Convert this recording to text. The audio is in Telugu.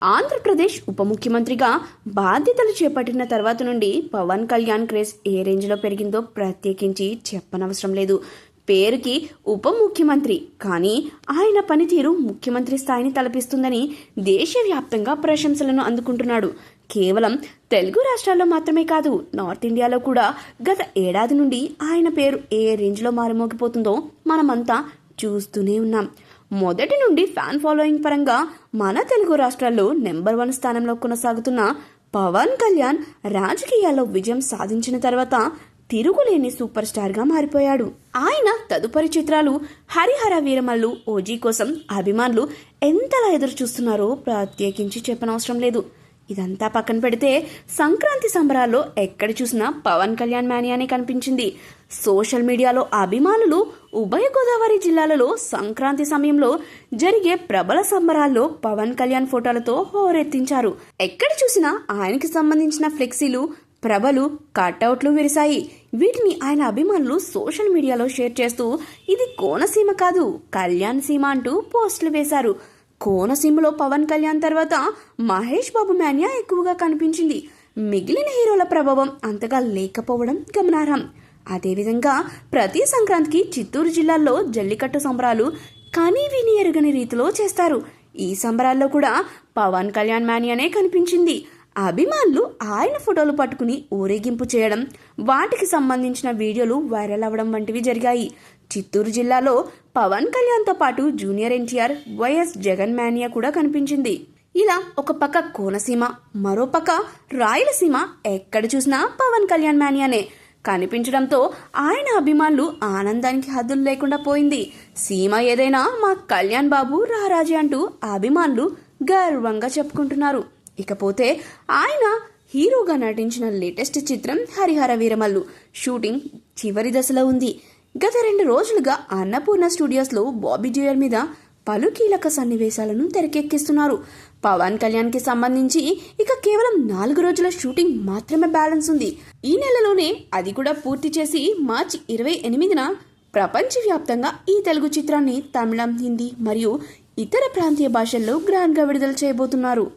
ఆంధ్రప్రదేశ్ ఉప ముఖ్యమంత్రిగా బాధ్యతలు చేపట్టిన తర్వాత నుండి పవన్ కళ్యాణ్ క్రేజ్ ఏ రేంజ్లో పెరిగిందో ప్రత్యేకించి చెప్పనవసరం లేదు. పేరుకి ఉప ముఖ్యమంత్రి, కానీ ఆయన పనితీరు ముఖ్యమంత్రి స్థాయిని తలపిస్తుందని దేశవ్యాప్తంగా ప్రశంసలను అందుకుంటున్నాడు. కేవలం తెలుగు రాష్ట్రాల్లో మాత్రమే కాదు, నార్త్ ఇండియాలో కూడా గత ఏడాది నుండి ఆయన పేరు ఏ రేంజ్లో మారుమోగిపోతుందో మనమంతా చూస్తూనే ఉన్నాం. మొదటి నుండి ఫ్యాన్ ఫాలోయింగ్ పరంగా మన తెలుగు రాష్ట్రాల్లో నెంబర్ 1 స్థానంలో కొనసాగుతున్న పవన్ కళ్యాణ్ రాజకీయాల్లో విజయం సాధించిన తర్వాత తిరుగులేని సూపర్ స్టార్గా మారిపోయాడు. ఆయన తదుపరి చిత్రాలు హరిహర వీరమల్లు, ఓజీ కోసం అభిమానులు ఎంతలా ఎదురు చూస్తున్నారో ప్రత్యేకించి చెప్పనవసరం లేదు. ఇదంతా పక్కన పెడితే సంక్రాంతి సంబరాల్లో ఎక్కడ చూసినా పవన్ కళ్యాణ్ మేనియానే కనిపించింది. సోషల్ మీడియాలో అభిమానులు ఉభయ గోదావరి జిల్లాలలో సంక్రాంతి సమయంలో జరిగే ప్రబల సంబరాల్లో పవన్ కళ్యాణ్ ఫోటోలతో హోరెత్తించారు. ఎక్కడ చూసినా ఆయనకి సంబంధించిన ఫ్లెక్సీలు, ప్రభలు, కట్అవుట్లు విరిశాయి. వీటిని ఆయన అభిమానులు సోషల్ మీడియాలో షేర్ చేస్తూ ఇది కోనసీమ కాదు, కళ్యాణ్ సీమ అంటూ పోస్టులు వేశారు. కోనసీమలో పవన్ కళ్యాణ్ తర్వాత మహేష్ బాబు మేనియా ఎక్కువగా కనిపించింది. మిగిలిన హీరోల ప్రభావం అంతగా లేకపోవడం గమనార్హం. అదేవిధంగా ప్రతి సంక్రాంతికి చిత్తూరు జిల్లాలో జల్లికట్టు సంబరాలు కానీ విని ఎరుగని రీతిలో చేస్తారు. ఈ సంబరాల్లో కూడా పవన్ కళ్యాణ్ మేనియానే కనిపించింది. అభిమానులు ఆయన ఫోటోలు పట్టుకుని ఊరేగింపు చేయడం, వాటికి సంబంధించిన వీడియోలు వైరల్ అవ్వడం వంటివి జరిగాయి. చిత్తూరు జిల్లాలో పవన్ కళ్యాణ్తో పాటు junior NTR, YS Jagan mania కూడా కనిపించింది. ఇలా ఒక పక్క కోనసీమ, మరో పక్క రాయలసీమ ఎక్కడ చూసినా పవన్ కళ్యాణ్ మేనియానే కనిపించడంతో ఆయన అభిమానులు ఆనందానికి హద్దులు లేకుండా పోయింది. సీమ ఏదైనా మా కళ్యాణ్ బాబు రారాజే అంటూ అభిమానులు గర్వంగా చెప్పుకుంటున్నారు. ఇకపోతే ఆయన హీరోగా నటించిన లేటెస్ట్ చిత్రం హరిహర వీరమల్లు షూటింగ్ చివరి దశలో ఉంది. గత 2 రోజులుగా అన్నపూర్ణ స్టూడియోస్లో బాబీ డియోల్ మీద పలు కీలక సన్నివేశాలను తెరకెక్కిస్తున్నారు. పవన్ కళ్యాణ్ కి సంబంధించి ఇక కేవలం 4 రోజుల షూటింగ్ మాత్రమే బ్యాలెన్స్ ఉంది. ఈ నెలలోనే అది కూడా పూర్తి చేసి మార్చి 28న ప్రపంచవ్యాప్తంగా ఈ తెలుగు చిత్రాన్ని తమిళం, హిందీ మరియు ఇతర ప్రాంతీయ భాషల్లో గ్రాండ్గా విడుదల చేయబోతున్నారు.